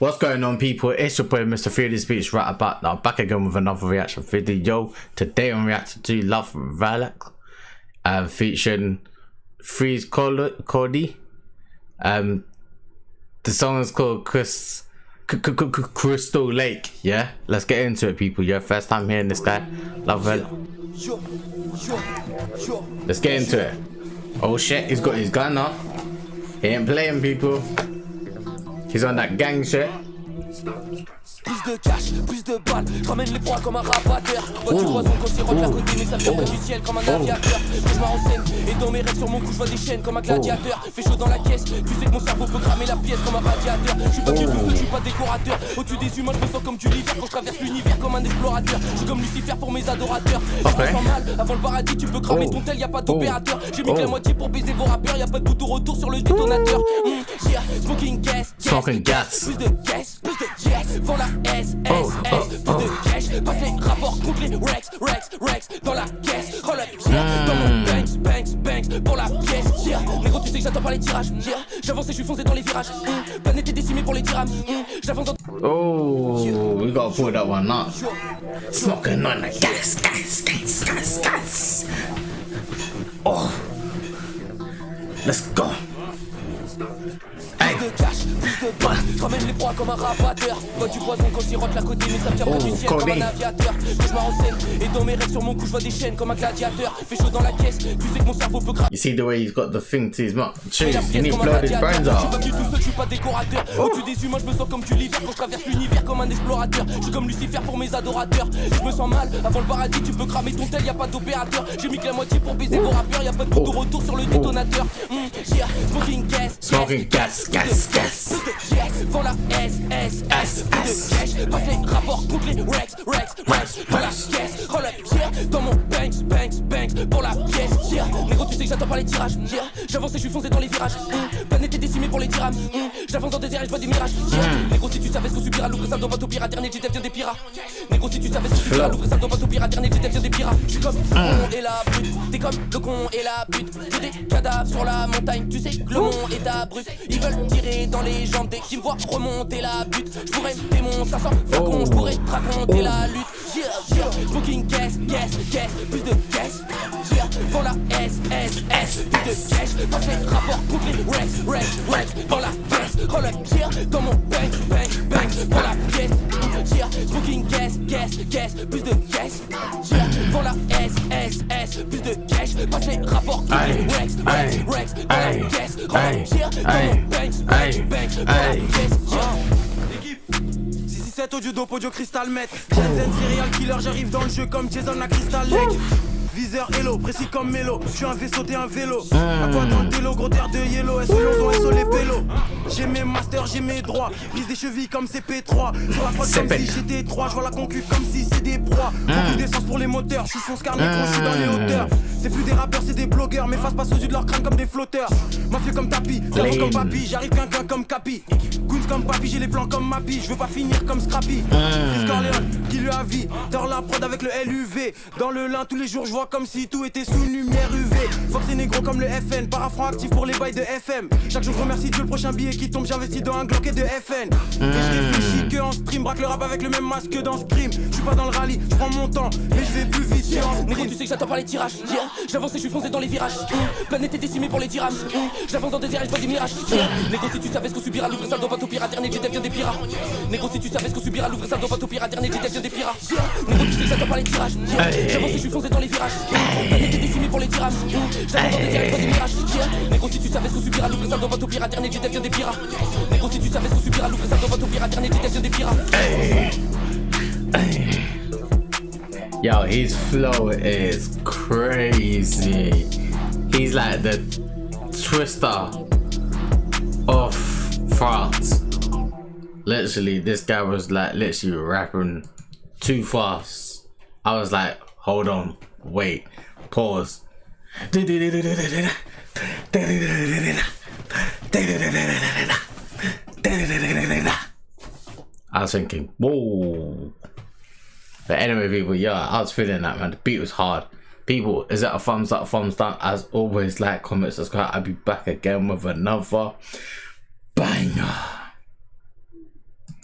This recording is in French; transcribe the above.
What's going on, people? It's your boy Mr. Fearless Speech right about now, back again with another reaction video. Today I'm reacting to Love Valak, featuring Freeze Cordy. The song is called Crystal Lake. Yeah, let's get into it, people. Yeah, first time hearing this guy, Love Valak. Let's get into it. Oh shit, he's got his gun up. He ain't playing, people. He's on that gang shit. Plus de cash, plus de balles, ramène les proies comme un rabatteur. Vois du poison quand s'y rentre à côté, mais ça vient pas du ciel comme un aviateur. Je m'enseigne, et dans mes rêves sur mon cou, je vois des chaînes comme un gladiateur. Fait chaud dans la caisse, tu sais que mon cerveau peut cramer la pièce comme un radiateur. Je suis pas du tout, je suis pas décorateur. Au-dessus des humains, je me sens comme du l'hiver quand je traverse l'univers comme un explorateur. Je suis comme Lucifer pour mes adorateurs. Je me sens mal, avant le paradis, tu peux cramer ton tel, y'a pas d'opérateur. J'ai mis que la moitié pour baiser vos rappeurs, y'a pas de bouton retour sur le détonateur. Smoking gas, Smoking gas. Plus de caisse, plus de yes, vends la S, plus de cash, passe les rapports contre les Rex, dans la caisse, roll up, dans mon banks, pour la pièce, négro tu sais que j'attends pas les tirages, j'avance et je suis foncé dans les virages, planète est décimée pour les dirhams, j'avance dans... Oh, we gotta pull that one up. Smoking on the gas. Oh, let's go. Plus de cash, plus de balles, ramène les proies comme un rabatteur. Vois du poison quand s'y rentre la côté, mais ça me tient pas du ciel comme un aviateur. Que je m'enseigne, et dans mes rêves sur mon cou, je vois des chaînes comme un gladiateur. Fait chaud dans la caisse, tu sais que mon cerveau peut cramer. You see the way he's got the thing to his mouth. Jeez, you need to blow his brains out. Je suis pas du tout seul, je suis pas décorateur. Au-dessus des humains, je me sens comme du l'hiver quand je traverse l'univers comme un explorateur. Je suis comme Lucifer pour mes adorateurs. Je me sens mal, avant le paradis, tu peux cramer ton tel, y'a pas d'opérateur. J'ai mis que la moitié pour baiser vos rappeurs, y'a pas de bouton retour sur le détonateur. Smoking gas. Plus de yes, vends la S, plus de cash, passe les rapports contre les Rex, dans la caisse, roll up, dans mon banks, pour la pièce, négro tu sais que j'attends pas les tirages, j'avance et je suis foncé dans les virages, planète est décimée pour les dirhams, j'avance dans des airs et je vois des mirages, négro si tu savais ce qu'on subira, l'ouvre ça dans bateau pirate, dernier j'étais bien des pirates, négro si tu savais ce qu'on subira, l'ouvre ça dans bateau pirate, dernier j'étais bien des pirates, je suis comme le con et la brute, t'es comme le con et la brute, j'ai des cadavres sur la montagne, tu sais que le monde est à brut, ils veulent tirer dans les jambes dès qu'ils me voient remonter la butte. Je pourrais me mon 500 flacons, je pourrais te raconter la lutte. Smoking gas, plus de cash. Vends la S, plus de cash. Passe les rapports contre les Rex, dans la caisse. Roll up, dans mon banks, pour la pièce. Smoking gas, plus de cash. Vends la S, plus de cash. Passe les rapports contre les Rex, dans la caisse. Roll up, dans mon banks, pour la pièce. L'équipe 667 audio dope, audio cristal met. Jensen serial killer, j'arrive dans le jeu comme Jason à Crystal Lake. Viseur hello, précis comme Mélo. J'suis un vaisseau, t'es un vélo. À toi dans le délo, gros terre de yellow. SO Lonzon, SO les pélos. J'ai mes masters, j'ai mes droits. Brise des chevilles comme CP3. Sur la prod comme si j'étais 3. J'vois la concu comme si c'est des proies. Beaucoup d'essence pour les moteurs. J'suis fonce carnet quand j'suis dans les hauteurs. C'est plus des rappeurs, c'est des blogueurs. Mes faces passent au-dessus de leur crâne comme des flotteurs. Mafieux comme tapis, zéro comme papy. J'arrive quinquin comme Capi. Goons comme papy, j'ai les plans comme Mappy. J'veux pas finir comme Scrappy. Chris Corleone, qui lui a vie. Dans la prod avec le LUV. Dans le lin, tous les jours, j'vois comme si tout était sous lumière UV. Fox et négro comme le FN. Parafranc actif pour les bails de FM. Chaque jour, je remercie Dieu, le prochain billet qui tombe. J'investis dans un Glock et de FN. Et je réfléchis que en stream. Braque le rap avec le même masque que dans Scream. J'suis pas dans le rallye, j'prends mon temps. Mais je vais plus vite. Négro, tu sais que j'attends pas les tirages. J'avance et je suis foncé dans les virages. Planète est décimée pour les dirhams. J'avance dans des airs et je vois des mirages. Négro, si tu savais ce qu'on subira, l'ouvre ça dans bateau pirate. Dernier, j'étais bien des pirates. Négro, si tu savais ce qu'on subira, l'ouvre ça dans bateau pirate. Dernier, j'étais bien des pirates. Négro, tu sais que j'attends pas les tirages. J'avance et je suis foncé dans les virages. Planète est décimée pour les dirhams. J'avance dans des airs et je vois des mirages. Négro, si tu savais ce qu'on subira, l'ouvre ça dans bateau pirate. Dernier, j'étais bien des pirates. Négro, si tu savais ce qu'on subira, l'ouvre ça dans bateau pirate. Dernier, j'étais bien des pirates. Yo, his flow is crazy. He's like the Twister of France. Literally, this guy was like literally rapping too fast. I was like, hold on, wait, pause. I was thinking, whoa. But anyway, people, yeah, I was feeling that, man. The beat was hard. People, is that a thumbs up, thumbs down? As always, like, comment, subscribe. I'll be back again with another banger.